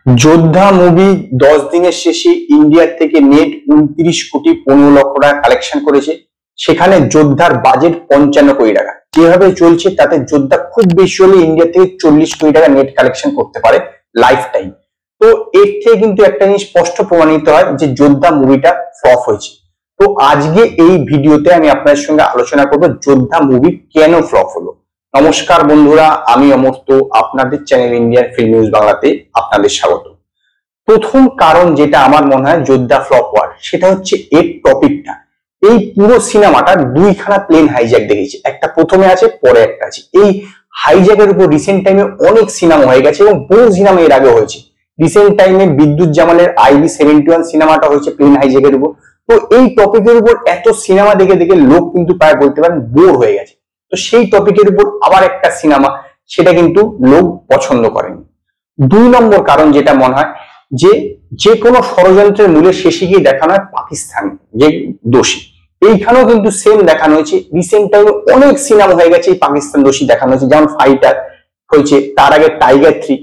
যোদ্ধা মুভি 10 দিনের শেষে ইন্ডিয়া থেকে নেট 29 কোটি 15 লক্ষ টাকা কালেকশন করেছে। সেখানে যোদ্ধার বাজেট 55 কোটি টাকা। যেভাবে চলছে তাতে যোদ্ধা খুব বেশি হলে ইন্ডিয়া থেকে 40 কোটি টাকা নেট কালেকশন করতে পারে লাইফ টাইম। তো এর থেকে কিন্তু একটা জিনিস স্পষ্ট প্রমাণিত হয় যে যোদ্ধা মুভিটা ফ্লপ হয়েছে। তো আজকে এই ভিডিওতে আমি আপনাদের সঙ্গে আলোচনা করব যোদ্ধা মুভি কেন ফ্লপ হলো। নমস্কার বন্ধুরা, আমি অমর্ত্য, আপনাদের চ্যানেল ইন্ডিয়ান ফিল্ম নিউজ বাংলাতে আপনাদের স্বাগত। প্রথম কারণ যেটা আমার মনে হয় যোদ্ধা ফ্লপ হওয়ার, সেটা হচ্ছে এর টপিকটা। এই পুরো সিনেমাটা দুইখানা প্লেন হাইজ্যাক দেখেছি, একটা প্রথমে আছে পরে একটা আছে। এই হাইজ্যাকের উপর রিসেন্ট টাইমে অনেক সিনেমা হয়ে গেছে এবং বহু সিনেমা এর আগে হয়েছে। রিসেন্ট টাইমে বিদ্যুৎ জামালের IB-71 সিনেমাটা হয়েছে প্লেন হাইজ্যাকের উপর। তো এই টপিকের উপর এত সিনেমা দেখে দেখে লোক কিন্তু প্রায় বলতে পারেন বোর হয়ে গেছে। তো সেই টপিকের উপর আবার একটা সিনেমা, সেটা কিন্তু লোক পছন্দ করেনি। 2 নম্বর কারণ যেটা মনে হয়, যে কোনো ষড়যন্ত্রের মূলে শেষে গিয়ে দেখানো হয় পাকিস্তান যে দোষী। এইখানেও কিন্তু সেম দেখানো হয়েছে। রিসেন্ট টাইমে অনেক সিনেমা হয়ে গেছে এই পাকিস্তান দোষী দেখানো হয়েছে, যেমন ফাইটার হয়েছে, তার আগে টাইগার 3,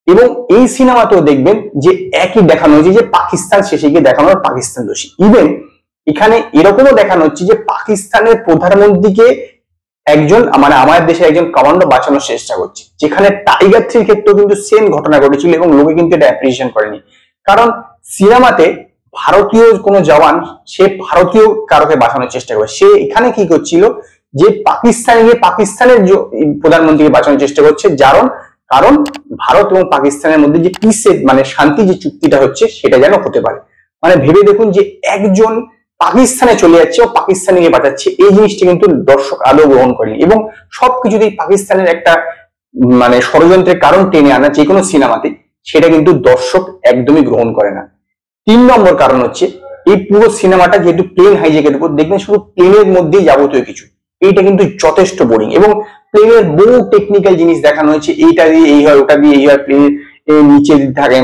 এবং এই সিনেমাতেও দেখবেন যে একই দেখানো হয়েছে যে পাকিস্তান শেষে গিয়ে দেখানো হয় পাকিস্তান দোষী। ইভেন এখানে এরকমও দেখানো হচ্ছে যে পাকিস্তানের প্রধানমন্ত্রীকে একজন আমাদের দেশের একজন কমান্ডো বাঁচানোর চেষ্টা করছে, যেখানে টাইগার 3 ক্ষেত্রেও কিন্তু সেম ঘটনা ঘটেছিল এবং লোকে কিন্তু এটা অ্যাপ্রিসিয়েশন করেনি। কারণ সিনেমাতে ভারতীয় কোনো জওয়ান সে ভারতীয় কারোকে বাঁচানোর চেষ্টা করে, সে এখানে কি করছিল যে পাকিস্তানে গিয়ে পাকিস্তানের প্রধানমন্ত্রীকে বাঁচানোর চেষ্টা করছে। কারণ ভারত এবং পাকিস্তানের মধ্যে যে পিসের শান্তি যে চুক্তিটা হচ্ছে সেটা যেন হতে পারে। ভেবে দেখুন যে একজন পাকিস্তানে চলে যাচ্ছে ও পাকিস্তানে গিয়ে বাঁচাচ্ছে, এই জিনিসটা কিন্তু দর্শক আদৌ গ্রহণ করেনি। এবং সবকিছুতেই পাকিস্তানের একটা ষড়যন্ত্রের কারণ টেনে আনা যে কোনো সিনেমাতে, সেটা কিন্তু দর্শক একদমই গ্রহণ করে না। 3 নম্বর কারণ হচ্ছে এই পুরো সিনেমাটা যেহেতু প্লেন হাইজ্যাকের উপর, দেখবেন শুধু প্লেনের মধ্যেই যাবতীয় কিছু, এইটা কিন্তু যথেষ্ট বোরিং। এবং প্লেনের বহু টেকনিক্যাল জিনিস দেখানো হয়েছে, এইটা দিয়ে এই হয়, ওটা দিয়ে এই হয়, প্লেনের নিচে থাকে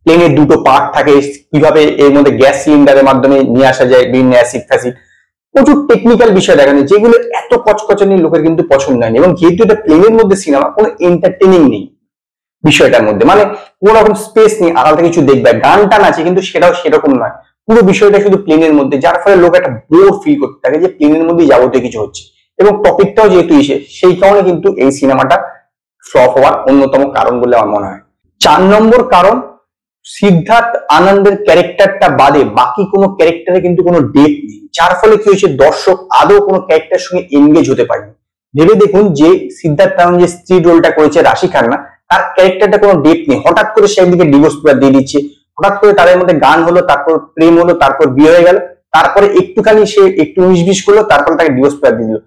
প্লেনের দুটো পার্ট থাকে, কিভাবে এর মধ্যে গ্যাস সিলিন্ডারের মাধ্যমে নিয়ে আসা যায় বিভিন্ন অ্যাসিড ফ্যাসিড, প্রচুর টেকনিক্যাল বিষয় দেখানো, যেগুলো এত কচকচানি লোকের কিন্তু পছন্দ হয়নি। এবং যেহেতু এটা প্লেনের মধ্যে সিনেমা, কোনো এন্টারটেনিং নেই বিষয়টার মধ্যে, কোনো রকম স্পেস নেই আড়াল থেকে কিছু দেখবে। গান টান আছে কিন্তু সেটাও সেরকম নয়, পুরো বিষয়টা শুধু প্লেনের মধ্যে, যার ফলে লোক একটা বোর ফিল করতে থাকে যে প্লেনের মধ্যেই যাবতীয় কিছু হচ্ছে। এবং টপিকটাও যেহেতু সেই কারণে কিন্তু এই সিনেমাটা ফ্লপ হওয়ার অন্যতম কারণ বলে আমার মনে হয়। 4 নম্বর কারণ, সিদ্ধার্থ আনন্দের ক্যারেক্টারটা বাদে বাকি কোনো ক্যারেক্টারে কিন্তু কোনো ডেপথ নেই, যার ফলে কি হয়েছে দর্শক আদৌ কোনো ক্যারেক্টারের সঙ্গে এনগেজ হতে পারেনি। ভেবে দেখুন যে সিদ্ধার্থ আনন্দ যে স্ত্রী রোলটা করেছে রাশি খান্না, তার ক্যারেক্টারটা কোনো ডেপথ নেই। হঠাৎ করে সে একদিকে ডিভোর্স পেপার দিয়ে দিচ্ছে, হঠাৎ করে তাদের মধ্যে গান হলো, তারপর প্রেম হলো, তারপর বিয়ে হয়ে গেল, তারপরে একটুখানি সে একটু 19-20 করলো, তারপরে তাকে ডিভোর্স পেপার দিয়ে দিল।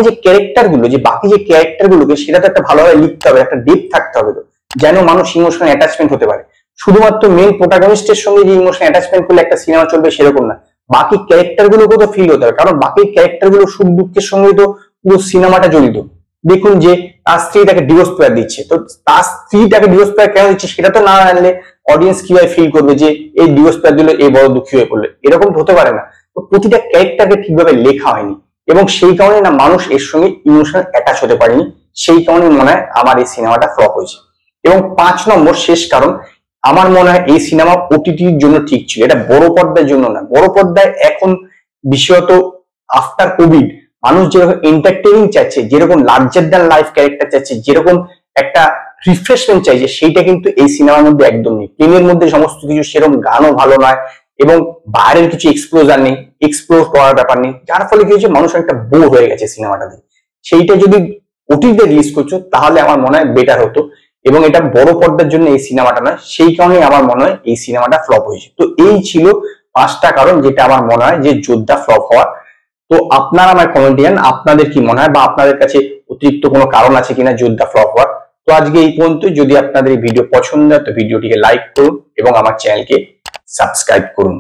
যে ক্যারেক্টার গুলো, যে বাকি যে ক্যারেক্টার গুলোকে, সেটা তো একটা ভালোভাবে লিখতে হবে, একটা ডেপথ থাকতে হবে, তো যেন মানুষ ইমোশনাল অ্যাটাচমেন্ট হতে পারে। শুধুমাত্র মেন প্রোটাগনিস্টের সঙ্গে যে ইমোশনাল অ্যাটাচমেন্ট করলে একটা সিনেমা চলবে সেরকম না, বাকি ক্যারেক্টার গুলোকে তো ফিল হতে হবে। কারণ বাকি ক্যারেক্টার গুলো সুখ দুঃখের সঙ্গে তো পুরো সিনেমাটা জড়িত। দেখুন যে তার স্ত্রী তাকে ডিভোর্স পেপার দিচ্ছে, তো তার স্ত্রী তাকে ডিভোর্স পেপার কেন দিচ্ছে সেটা তো না জানলে অডিয়েন্স কিভাবে ফিল করবে যে এই ডিভোর্স পেপার দিল, এই বড় দুঃখী হয়ে পড়লে, এরকম হতে পারে না। তো প্রতিটা ক্যারেক্টারকে ঠিকভাবে লেখা হয়নি এবং সেই কারণে না মানুষ এর সঙ্গে ইমোশনাল অ্যাটাচ হতে পারেনি। সেই কারণে মনে হয় আমার এই সিনেমাটা ফ্লপ হয়েছে। এবং 5 নম্বর শেষ কারণ, আমার মনে হয় এই সিনেমা OTT-র জন্য ঠিক ছিল, এটা বড় পর্দার জন্য না। বড় পর্দায় এখন বিশেষত আফটার কোভিড মানুষ যেরকম এন্টারটেইনিং চাইছে, যেরকম লার্জার দ্যান লাইফ ক্যারেক্টার চাইছে, যেরকম একটা রিফ্রেশমেন্ট চাইছে, সেইটা কিন্তু এই সিনেমার মধ্যে একদম নেই। প্লেনের মধ্যে সমস্ত কিছু, সেরকম গানও ভালো নয় এবং বাইরের কিছু এক্সপ্লোজার নেই, এক্সপ্লোর করার ব্যাপার নেই, যার ফলে কি হচ্ছে মানুষ একটা বোর হয়ে গেছে সিনেমাটাতে। সেইটা যদি OTT-তে রিলিজ করছো তাহলে আমার মনে হয় বেটার হতো। এবং এটা বড় পর্দার জন্য এই সিনেমাটা নয়, সেই কারণে আমার মনে হয় এই সিনেমাটা ফ্লপ হয়েছে। তো এই ছিল 5টা কারণ যেটা আমার মনে হয় যে যোদ্ধা ফ্লপ হওয়ার। তো আপনারা আমার কমেন্টে জানান আপনাদের কি মনে হয়, বা আপনাদের কাছে অতিরিক্ত কোনো কারণ আছে কিনা যোদ্ধা ফ্লপ হওয়ার। তো আজকে এই পর্যন্ত। যদি আপনাদের এই ভিডিও পছন্দ হয় তো ভিডিওটিকে লাইক করুন এবং আমার চ্যানেলকে সাবস্ক্রাইব করুন।